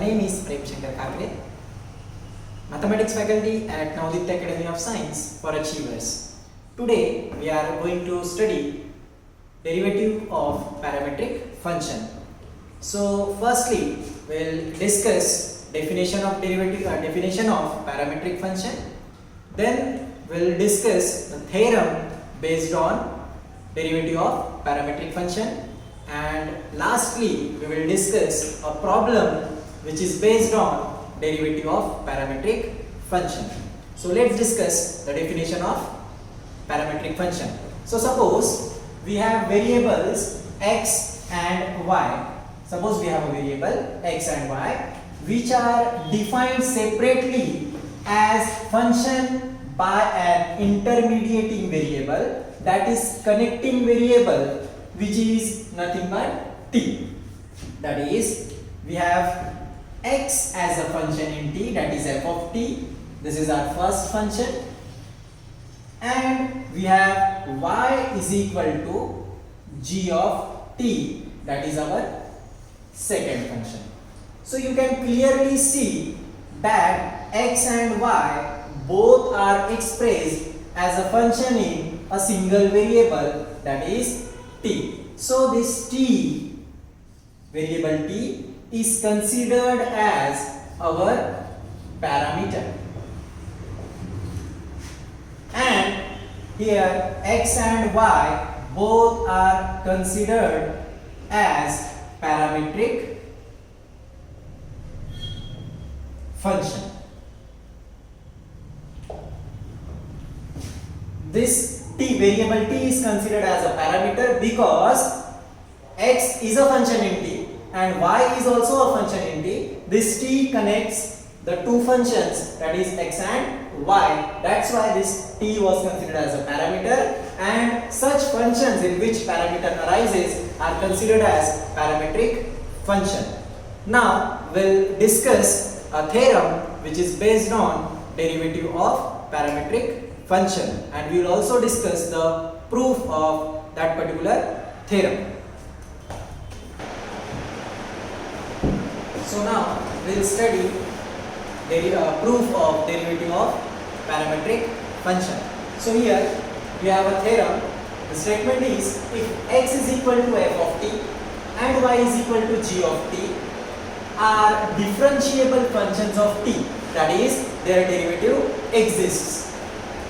name is Prem Shankar Kakre, Mathematics faculty at Navoditya Academy of Science for Achievers. Today we are going to study derivative of parametric function. So firstly we'll discuss definition of parametric function. Then we'll discuss the theorem based on derivative of parametric function. And lastly we will discuss a problem which is based on derivative of parametric function. So let's discuss the definition of parametric function. So suppose we have variables x and y. Suppose we have a variable x and y which are defined separately as function by an intermediating variable, that is connecting variable, which is nothing but t. That is, we have x as a function in t, that is f of t. This is our first function. And we have y is equal to g of t, that is our second function. So you can clearly see that x and y both are expressed as a function in a single variable, that is t. So this t, variable t, is considered as our parameter. And here x and y both are considered as parametric function. This t, variable t, is considered as a parameter because x is a function in t and y is also a function in t. This t connects the two functions, that is x and y. That's why this t was considered as a parameter, and such functions in which parameter arises are considered as parametric function. Now we'll discuss a theorem which is based on derivative of parametric function, and we will also discuss the proof of that particular theorem. So now we will study proof of derivative of parametric function. So here we have a theorem. The statement is, if x is equal to f of t and y is equal to g of t are differentiable functions of t, that is their derivative exists,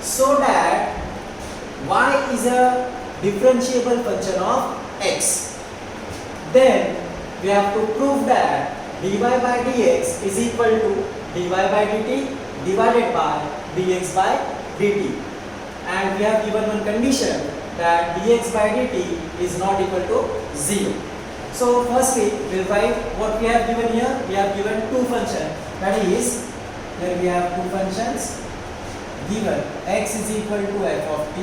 so that y is a differentiable function of x, then we have to prove that dy by dx is equal to dy by dt divided by dx by dt, and we have given one condition that dx by dt is not equal to 0. So firstly we will write what we have given here. We have given two functions, that is, here we have two functions given, x is equal to f of t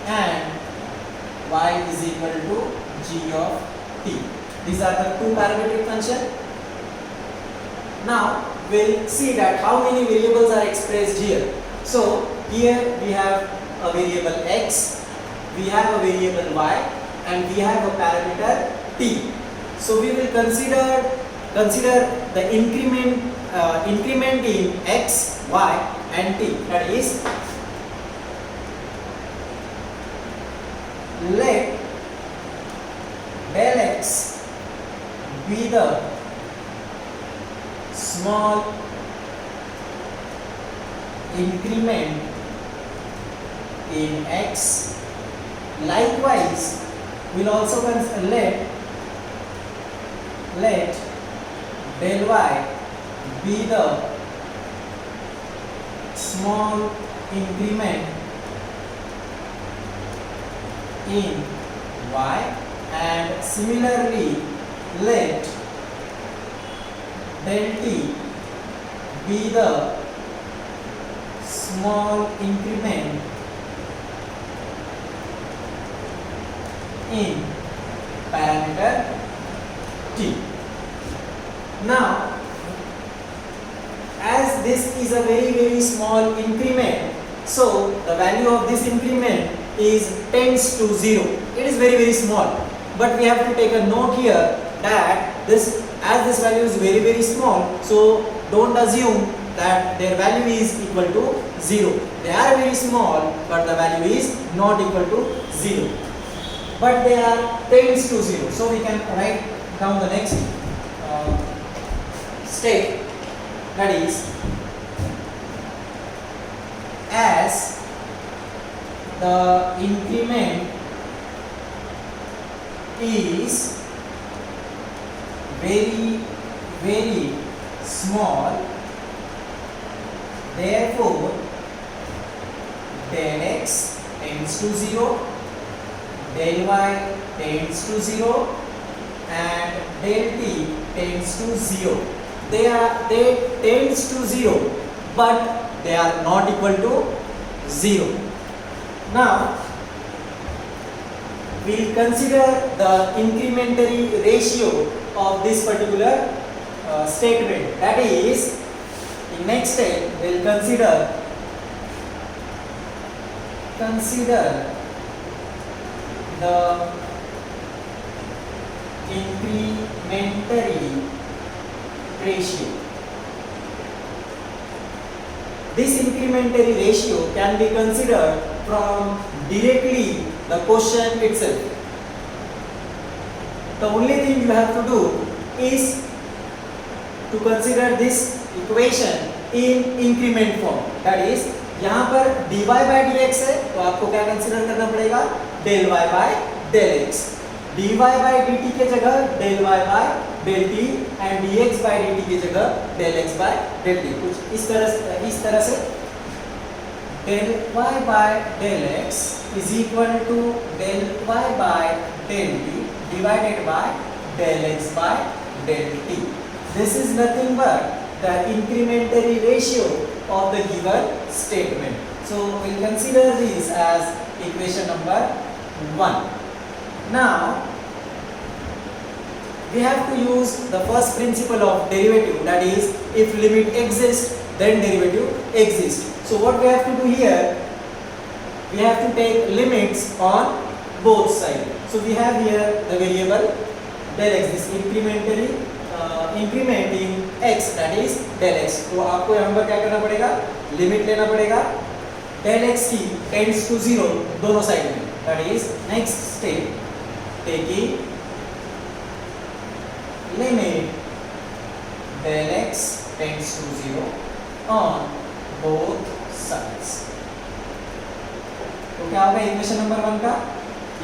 and y is equal to g of t. These are the two parametric functions. Now we'll see that how many variables are expressed here. So here we have a variable x, we have a variable y, and we have a parameter t. So we will consider the increment in x, y, and t. That is, let del x be the small increment in x. Likewise, we'll also let del y be the small increment in y, and similarly let del t be the small increment in parameter t. Now, as this is a very small increment, so the value of this increment tends to 0. It is very small, but we have to take a note here that this value is very small, so don't assume that their value is equal to 0. They are very small, but the value is not equal to 0. But they are tends to 0. So we can write down the next step, that is, as the increment is very small, therefore del x tends to 0, del y tends to 0, and del t tends to 0. They tends to 0, but they are not equal to 0. Now we will consider the incrementary ratio of this particular statement. That is, in next step we will consider the incrementary ratio. This incrementary ratio can be considered from directly the question itself. The only thing you have to do is to consider this equation in increment form. That is, यहाँ पर dy by dx है, तो आपको क्या consider करना पड़ेगा? del y by del x. dy by dt के जगह del y by del t and dx by dt के जगह del x by del t. कुछ इस तरह से del y by del x is equal to del y by del t divided by del x by del t. This is nothing but the incrementary ratio of the given statement. So we'll consider this as equation number 1. Now we have to use the first principle of derivative, that is, if limit exists then derivative exists. So what we have to do here, we have to take limits on both sides. So we have here the variable del x, this incrementary increment in x, that is del x. तो आपको यहाँ पर क्या करना पड़ेगा? Limit लेना पड़ेगा del x की tends to 0 दोनों साइड में. That is, next step, taking limit del x tends to 0 on both sides. तो क्या होगा इक्वेशन नंबर 1 का?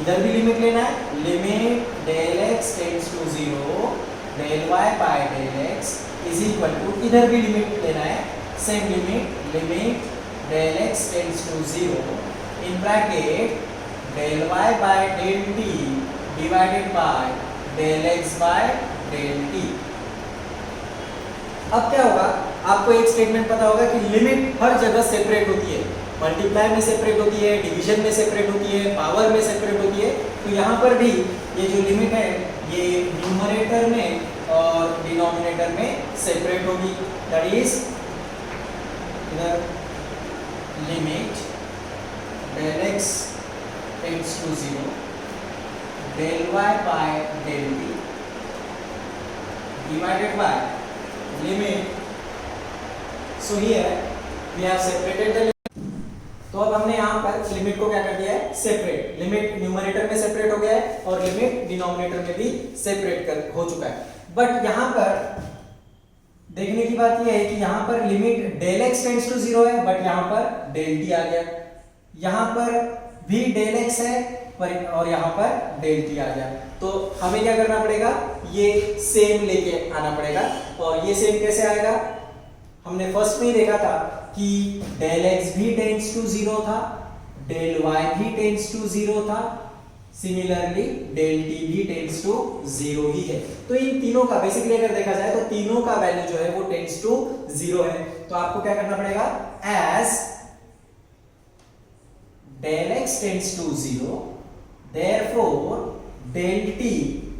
इधर भी लिमिट लेना है, limit del x tends to 0 del y by del x is equal to, इधर भी लिमिट लेना है, same limit del x tends to 0 in bracket del y by del t divided by del x by del t. अब क्या होगा? आपको एक statement पता होगा कि लिमिट हर जगह सेपरेट होती है, मल्टीप्लाई में सेपरेट होती है, डिवीजन में सेपरेट होती है, पावर में सेपरेट होती है. तो यहाँ पर भी ये जो लिमिट है ये न्यूमरेटर में और डिनोमिनेटर में सेपरेट होगी. दैट इज इधर limit del x tends to 0 del y by del t divided by limit. So here we have separated the limit. तो अब हमने यहाँ पर लिमिट को क्या कर दिया है? सेपरेट. लिमिट न्यूमरेटर में सेपरेट हो गया है और लिमिट डिनोमिनेटर में भी सेपरेट हो चुका है. बट यहाँ पर देखने की बात यह है कि यहाँ पर limit del x tends to 0 है, बट यहाँ पर del t आ गया. यहाँ पर भी del x है और यहाँ पर del t आ गया. तो हमें क्या करना पड़ेगा? ये सेम लेके आना पड़ेगा. और ये सेम कैसे आएगा? हमने फर्स्ट में ही देखा था कि del x भी टेंड्स टू 0 था, del y भी टेंड्स टू 0 था, सिमिलरली del t भी टेंड्स टू 0 ही है. तो इन तीनों का बेसिकली अगर देखा जाए तो तीनों का वैल्यू जो है वो टेंड्स टू 0 है. तो आपको क्या करना पड़ेगा? As del x tends to 0 therefore del t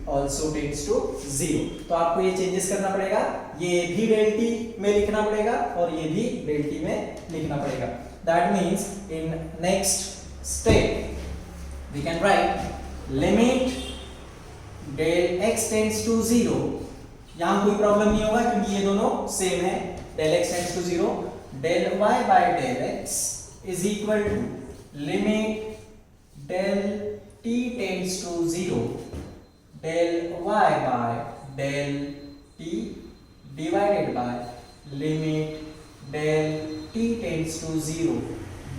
also tends to 0. तो आपको ये चेंजेस करना पड़ेगा. ये भी del t में लिखना पड़ेगा और ये भी del t में लिखना पड़ेगा. That means in next step we can write limit del x tends to 0, यहां कोई प्रॉब्लम नहीं होगा क्योंकि ये दोनों सेम है, del x tends to 0, del y by del x is equal to limit del t tends to 0 del y by del t divided by limit del t tends to 0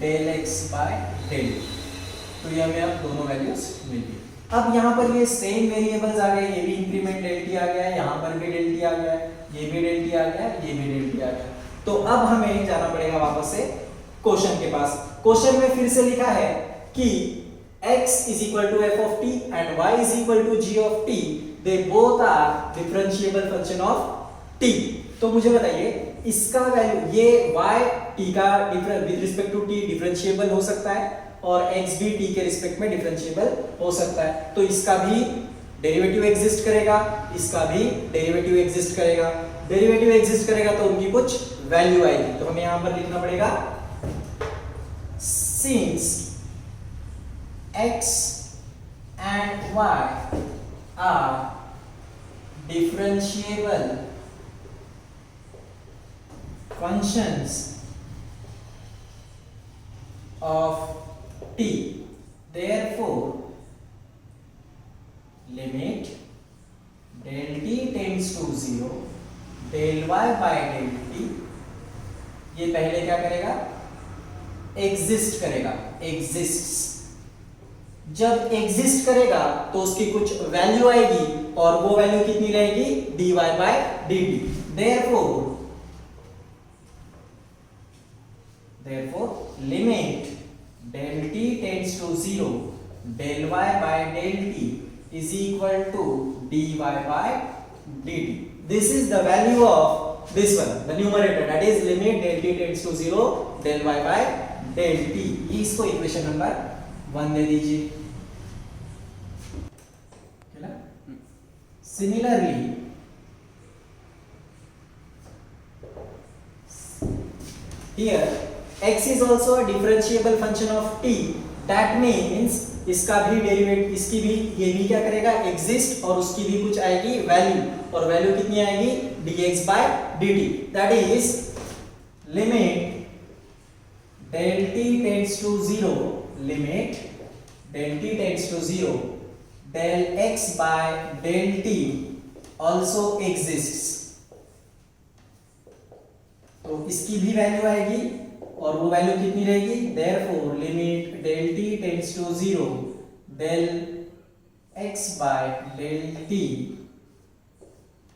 del x by del। तो ये हमें अब दोनों values मिल गई। अब यहाँ पर ये सेम वेरिएबल्स आ गए, ये भी इंक्रीमेंट del t आ गया है, यहाँ पर भी del t आ गया है, ये भी del t आ गया है, ये भी del t आ गया। तो अब हमें जाना पड़ेगा वापस से क्वेश्चन के पास। क्वेश्चन में फिर से लिखा है कि x is equal to f of t and y is equal to g of t, they both are differentiable function of t। तो मुझे बताइए इसका वैल्यू, ये y t का with respect to t differentiable हो सकता है और x भी t के रिस्पेक्ट में डिफरेंशिएबल हो सकता है, तो इसका भी डेरिवेटिव एग्जिस्ट करेगा, इसका भी डेरिवेटिव एग्जिस्ट करेगा। डेरिवेटिव एग्जिस्ट करेगा तो उनकी कुछ वैल्यू आएगी, तो हमें यहां पर लिखना पड़ेगा since x and y are differentiable functions of t, therefore limit del t tends to 0 del y by del t, ये पहले क्या करेगा, एग्जिस्ट करेगा, एग्जिस्ट्स। जब एग्जिस्ट करेगा तो उसकी कुछ वैल्यू आएगी और वो वैल्यू कितनी रहेगी, dy by dt। therefore limit del t tends to 0 del y by del t is equal to dy by dt। this is the value of this one, the numerator, that is limit del t tends to 0 del y by del t। इसको equation number 1 दे दीजिए। Similarly, here x is also a differentiable function of t, that means इसका भी derivative, इसकी भी, ये भी क्या करेगा, एग्जिस्ट, और उसकी भी कुछ आएगी वैल्यू, और वैल्यू कितनी आएगी, dx by dt, that is limit del t tends to 0 limit del t tends to 0 del x by del t also exists। तो इसकी भी वैल्यू आएगी और वो वैल्यू कितनी रहेगी, therefore limit del t tends to 0 del x by del t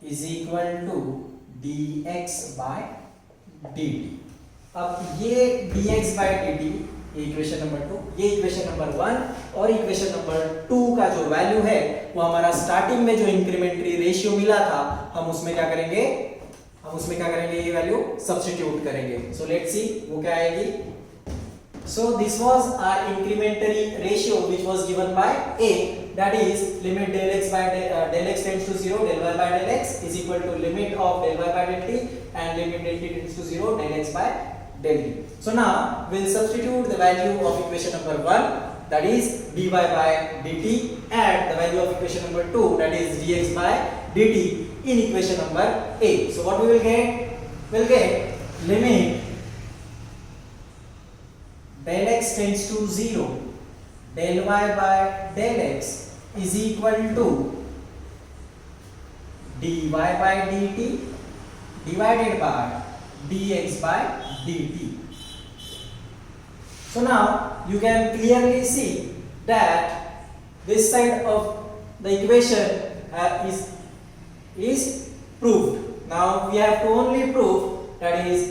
is equal to dx by dt। अब ये dx by dt, ये इक्वेशन नंबर 2, ये इक्वेशन नंबर 1 और इक्वेशन नंबर 2 का जो वैल्यू है वो हमारा स्टार्टिंग में जो इंक्रीमेंटरी रेशियो मिला था, हम उसमें क्या करेंगे, ये वैल्यू सब्स्टिट्यूट करेंगे। सो लेट्स सी वो क्या आएगी। So this was our incrementary ratio which was given by a, that is limit del x by del x tends to 0 del y by del x is equal to limit of del y by del t and limit del t tends to 0 del x by del t। So now we'll substitute the value of equation number 1, that is dy by dt, and the value of equation number 2, that is dx by dt, in equation number a। So what we will get? We'll get limit del x tends to 0 del y by del x is equal to dy by dt divided by dx by dt। So now you can clearly see that this side of the equation is proved। Now we have to only prove that is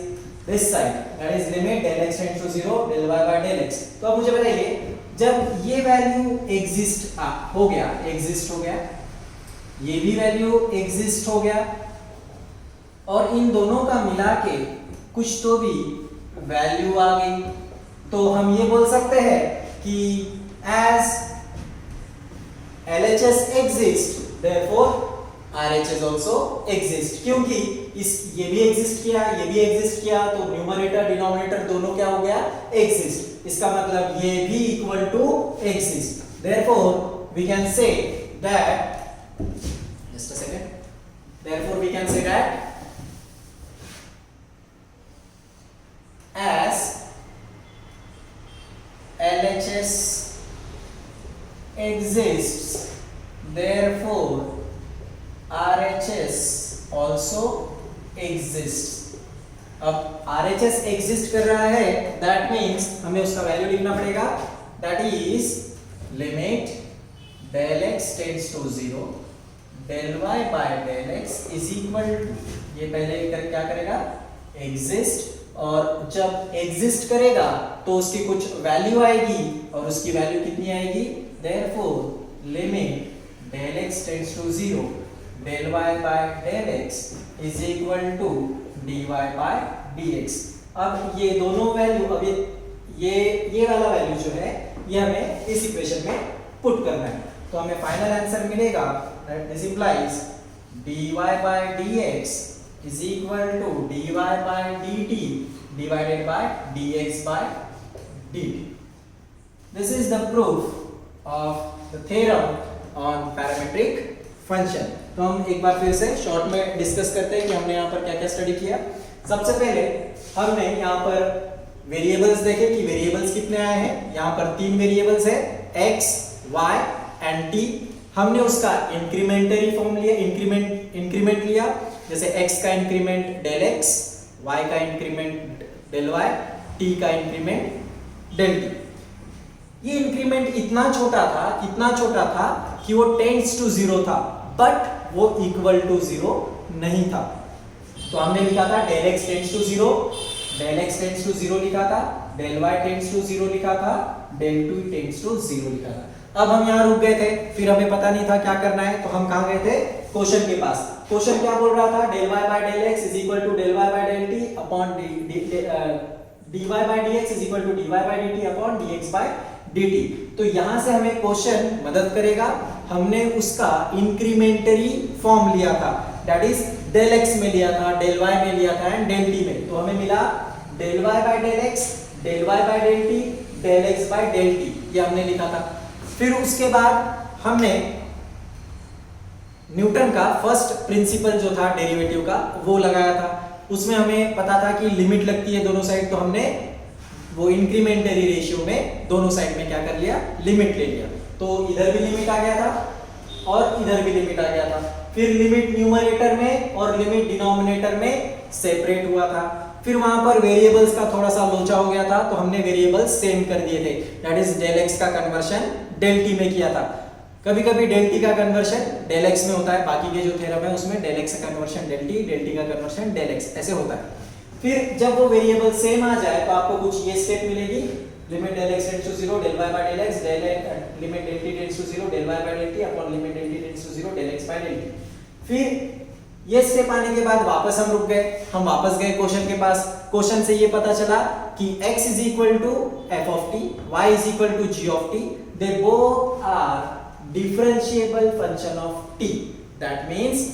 this side, that is limit del x tends to 0 del y by del x। तो अब मुझे बताइए जब ये value exist हो गया, ये भी वैल्यू एग्जिस्ट हो गया और इन दोनों का मिला के कुछ तो भी वैल्यू आ गई, तो हम ये बोल सकते हैं कि as LHS exists therefore RHS also exists। क्योंकि ये भी एग्जिस्ट किया, ये भी एग्जिस्ट किया, तो न्यूमरेटर डिनोमिनेटर दोनों क्या हो गया, एग्जिस्ट। इसका मतलब ये भी equal to exist. therefore we can say that Just a second. Therefore, we can say that as LHS exists, therefore RHS also exists. अब RHS एग्जिस्ट कर रहा है, दैट मीन्स हमें उसका वैल्यू लिखना पड़ेगा, that is limit del x tends to 0 del y by del x is equal to, ये पहले क्या करेगा, एग्जिस्ट, और जब एग्जिस्ट करेगा तो उसकी कुछ वैल्यू आएगी, और उसकी वैल्यू कितनी आएगी, therefore limit del x tends to 0 del y by del x is equal to dy by dx। अब ये दोनों वैल्यू, अब ये वाला वैल्यू जो है ये हमें इस इक्वेशन में पुट करना है, तो हमें फाइनल आंसर मिलेगा that this implies dy by dx is equal to dy by dt divided by dx by dt। This is the proof of the theorem on parametric function। तो हम एक बार फिर से शॉर्ट में डिस्कस करते हैं कि हमने यहाँ पर क्या क्या स्टडी किया। सबसे पहले हमने यहाँ पर वेरिएबल्स देखे कि वेरिएबल्स कितने आए हैं। यहाँ पर 3 वेरिएबल्स है, x, y एंड t। हमने उसका इंक्रीमेंटरी फॉर्म लिया, इंक्रीमेंट लिया, जैसे x का इंक्रीमेंट del x, y का इंक्रीमेंट del y, t का इंक्रीमेंट del t। ये इंक्रीमेंट इतना छोटा था कि वो टेंड्स टू 0 था, बट वो इक्वल टू 0 नहीं था। तो हमने लिखा था del x tends to 0, del x tends to 0 लिखा था, del y टेंड्स टू 0 लिखा था, del 2 टेंड्स टू 0 लिखा था। अब हम यहाँ रुक गए थे, फिर हमें पता नहीं था क्या करना है, तो हम कहाँ गए थे, क्वेश्चन के पास। क्वेश्चन क्या बोल रहा था, del y by del x is equal to del y by del t upon dy by dx is equal to dy by dt upon dx by dt। तो यहां से हमें क्वेश्चन मदद करेगा। हमने उसका इंक्रीमेंटरी फॉर्म लिया था, दैट इज del x में लिया था, del y में लिया था एंड del t में। तो हमें मिला del y by del x, del y by del t, del x by del t, ये हमने लिखा था। फिर उसके बाद हमने न्यूटन का फर्स्ट प्रिंसिपल जो था डेरिवेटिव का वो लगाया था। उसमें हमें पता था कि लिमिट लगती है दोनों साइड, तो हमने वो इंक्रीमेंटरी रेशियो में दोनों साइड में क्या कर लिया, लिमिट ले लिया। तो इधर भी लिमिट आ गया था और इधर भी लिमिट आ गया था। फिर लिमिट न्यूमरेटर में और लिमिट डिनोमिनेटर में सेपरेट हुआ था। फिर वहां पर वेरिएबल्स का थोड़ा सा लोचा हो गया था, तो हमने वेरिएबल्स सेम कर दिए थे, दैट इज del x का कन्वर्शन del t में किया था। कभी कभी del t का कन्वर्शन del x में होता है, बाकी के जो थ्योरम है उसमें del x का कन्वर्शन del t का कन्वर्शन del x ऐसे होता है। फिर जब वो वेरिएबल सेम आ जाए तो आपको कुछ ये स्टेप मिलेगी, limit del x tends to 0 del y by del x, limit del t tends to 0 del y by del t upon limit del t tends to 0 del x by del t। फिर ये step आने के बाद वापस हम रुक गए, हम वापस गए क्वेश्चन के पास। क्वेश्चन से ये पता चला कि x is equal to f of t, y is equal to g of t, they both are differentiable function of t। that means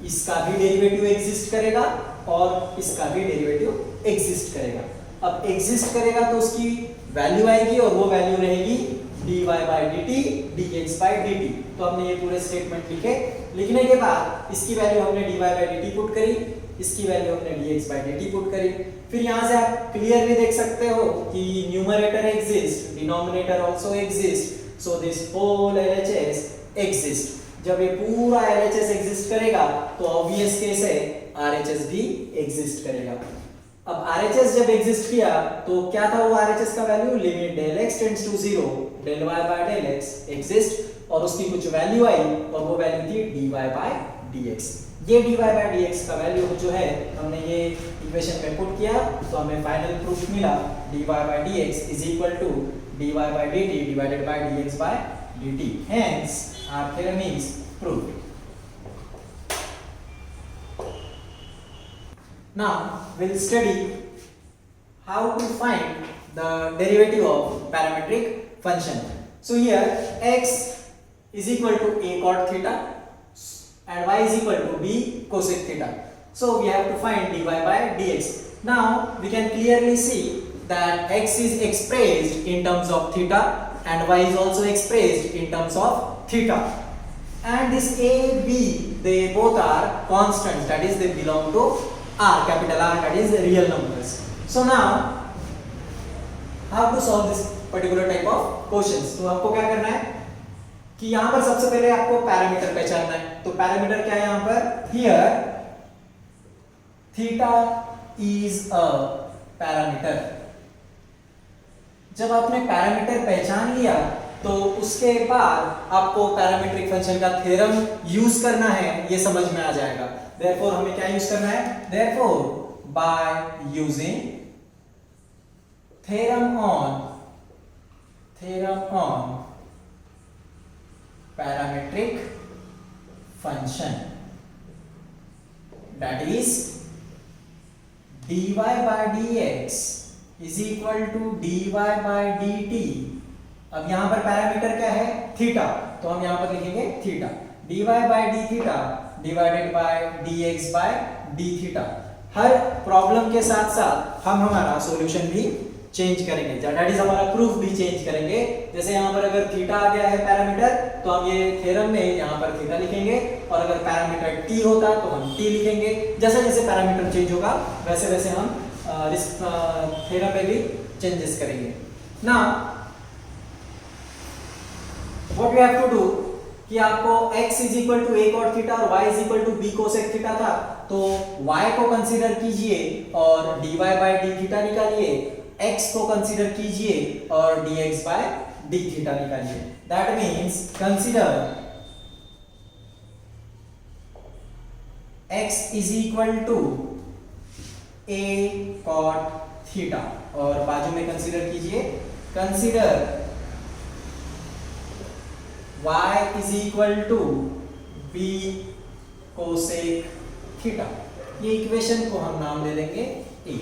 इसका भी डेरिवेटिव एग्जिस्ट करेगा और इसका भी डेरिवेटिव एग्जिस्ट करेगा। अब एग्जिस्ट करेगा तो उसकी वैल्यू आएगी और वो वैल्यू रहेगी dy by dt dx by dt। तो हमने ये पूरे स्टेटमेंट लिखे। लिखने के बाद इसकी वैल्यू हमने dy by dt पुट करी, इसकी वैल्यू हमने dx by dt पुट करी। फिर यहाँ से आप क्लियरली देख सकते हो कि numerator exist, denominator also exist, so this whole LHS exist. जब ये पूरा LHS एग्जिस्ट करेगा तो ऑब्वियस केस है RHS भी एग्जिस्ट करेगा। अब RHS जब एग्जिस्ट किया तो क्या था वो RHS का value, limit del x tends to 0 del y by del x exist, और उसकी कुछ वैल्यू आई और वो वैल्यू थी dy by dx। ये dy by dx का वैल्यू जो है हमने ये इक्वेशन में पुट किया तो हमें फाइनल प्रूफ मिला dy by dx is equal to dy by dt divided by dx by dt। Hence our theorem is proved। Now we'll study how to find the derivative of parametric function। So here x is equal to a cot theta and y is equal to b cosec theta। So we have to find dy by dx। Now we can clearly see that x is expressed in terms of theta and y is also expressed in terms of theta। and this A, B, they both are constants, that is they belong to R, capital R, that is real numbers. So now how to solve this particular type of questions? तो आपको क्या करना है कि यहाँ पर सबसे पहले आपको पैरामीटर पहचानना है। तो पैरामीटर क्या है यहाँ पर? Here theta is a parameter। जब आपने पैरामीटर पहचान लिया तो उसके बाद आपको पैरामीट्रिक फंक्शन का थ्योरम यूज करना है, ये समझ में आ जाएगा। Therefore हमें क्या यूज करना है? Therefore by using theorem on parametric function, that is dy by dx is equal to dy by dt। अब यहां पर पैरामीटर क्या है? थीटा, तो हम यहां पर लिखेंगे theta, dy by d theta divided by dx by d theta. Her problem के साथ साथ हम हमारा सॉल्यूशन भी चेंज करेंगे, दैट इज हमारा प्रूफ भी चेंज करेंगे। जैसे यहाँ पर अगर थीटा आ गया है पैरामीटर, तो हम ये थ्योरम में यहाँ पर थीटा लिखेंगे, और अगर पैरामीटर t होता तो हम t लिखेंगे। जैसे जैसे पैरामीटर चेंज होगा वैसे वैसे हम थ्योरम में भी चेंजेस करेंगे। Now what we have to do कि आपको x is equal to a cot theta और y is equal to b cosec theta था, तो y को कंसीडर कीजिए और dy by d थीटा निकालिए, x को कंसीडर कीजिए और dx by d थीटा निकालिए। That means consider x is equal to a cot theta और बाजू में कंसीडर कीजिए, consider y is equal to b cosec theta. ये इक्वेशन को हम नाम दे देंगे a।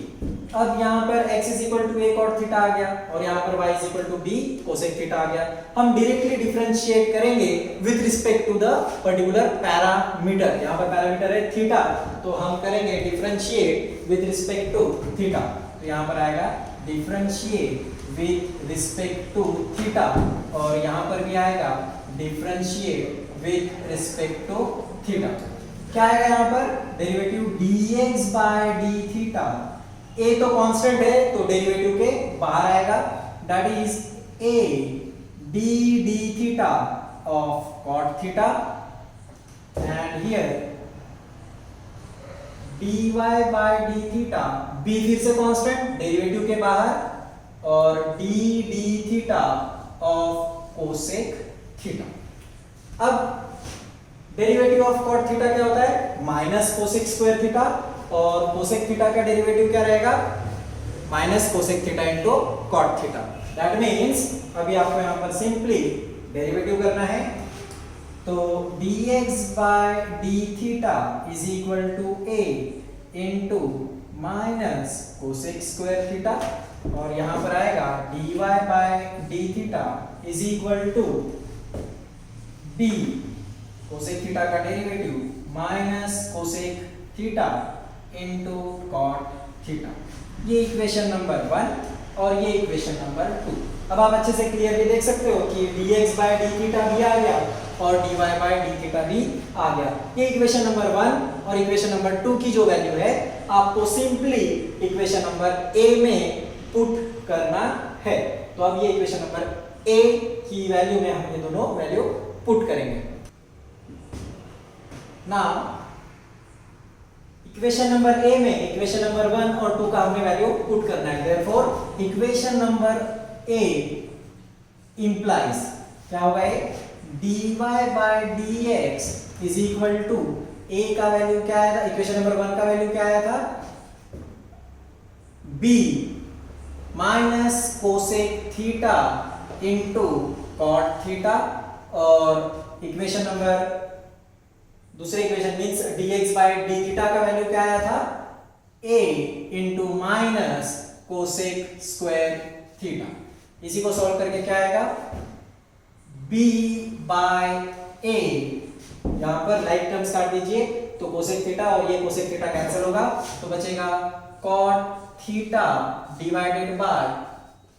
अब यहाँ पर x is equal to a cot theta आ गया और यहाँ पर y is equal to b cosec theta आ गया। हम डायरेक्टली डिफरेंशिएट करेंगे with respect to the particular parameter. यहाँ पर पैरामीटर है थीटा, तो हम करेंगे differentiate with respect to theta. तो यहाँ पर आएगा differentiate with respect to theta, और यहाँ पर भी आएगा differentiate with respect to theta. क्या आएगा यहाँ पर? Derivative dx by d theta. a तो कांस्टेंट है तो डेरिवेटिव के बाहर आएगा, that is a d theta of cot theta, and here dy by d theta, b फिर से कांस्टेंट डेरिवेटिव के बाहर, और d theta of cosec theta. अब डेरिवेटिव ऑफ cot थीटा क्या होता है? माइनस कोसेक स्क्वायर थीटा, और कोसेक थीटा का डेरिवेटिव क्या रहेगा? Minus cosec theta into cot theta. That means अभी आपको यहां पर सिंपली डेरिवेटिव करना है, तो dx by d theta is equal to a into minus cosec square theta, और यहां पर आएगा dy by d theta is equal to b cosec theta का derivative minus cosec theta into cot theta. ये equation number 1 और ये equation number 2। अब आप अच्छे से क्लियरली देख सकते हो कि dx by d थीटा भी आ गया और dy by d थीटा भी आ गया। ये इक्वेशन नंबर 1 और इक्वेशन नंबर 2 की जो वैल्यू है आपको सिंपली इक्वेशन नंबर a में पुट करना है। तो अब ये इक्वेशन नंबर a की वैल्यू में हम ये दोनों वैल्यू पुट करेंगे। नाउ इक्वेशन नंबर a में इक्वेशन नंबर 1 और 2 का हमें वैल्यू पुट करना है। Therefore equation number a implies क्या होगा? dy by dx is equal to a का वैल्यू क्या आया था? इक्वेशन नंबर 1 का वैल्यू क्या आया था? b minus cosec theta into cot theta, और इक्वेशन नंबर दूसरे equation means dx by d theta का वैल्यू क्या आया था? a into minus cosec square theta. इसी को सॉल्व करके क्या आएगा? b by a, यहां पर लाइक टर्म्स काट दीजिए तो कोसेक थीटा और ये कोसेक थीटा कैंसिल होगा, तो बचेगा cot theta divided by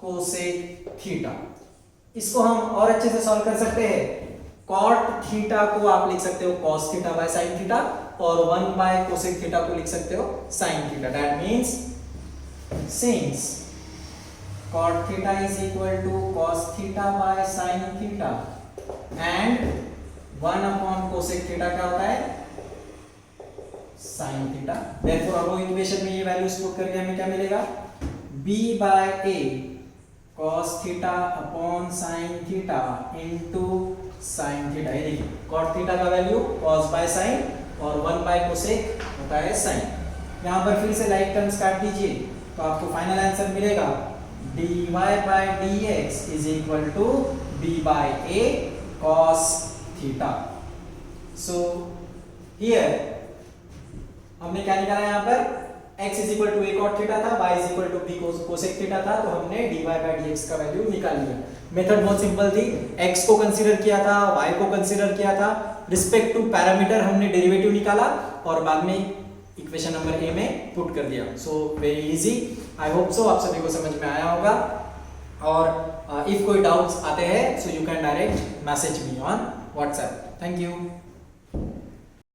cosec theta. इसको हम और अच्छे से सॉल्व कर सकते हैं। कॉट थीटा को आप लिख सकते हो cos theta by sine theta और 1 बाय कोसेक थीटा को लिख सकते हो sine theta. That means since cot theta is equal to cos theta by sin theta and 1 upon cosec theta क्या होता है sin theta। therefore अब इक्वेशन में ये वैल्यूज पुट करके हमें क्या मिलेगा b by a cos theta upon sin theta into sin theta। ये देखिए cot theta का वैल्यू cos by sin और 1 by cosec होता है sin। यहाँ पर फिर से लाइक टर्म्स काट दीजिए तो आपको फाइनल आंसर मिलेगा dy by dx is equal to b by a cos theta। so here हमने क्या निकाला यहाँ पर x is equal to a cot theta था, y is equal to b cosec theta था, तो हमने dy by dx का वैल्यू निकाल लिया। मेथड बहुत सिंपल थी, x को कंसीडर किया था, y को कंसीडर किया था, रिस्पेक्ट टू पैरामीटर हमने डेरिवेटिव निकाला और बाद में इक्वेशन नंबर ए में पुट कर दिया। So very easy. I hope so आप सभी को समझ में आया होगा और इफ कोई डाउट्स आते हैं so you can direct message me on WhatsApp. Thank you.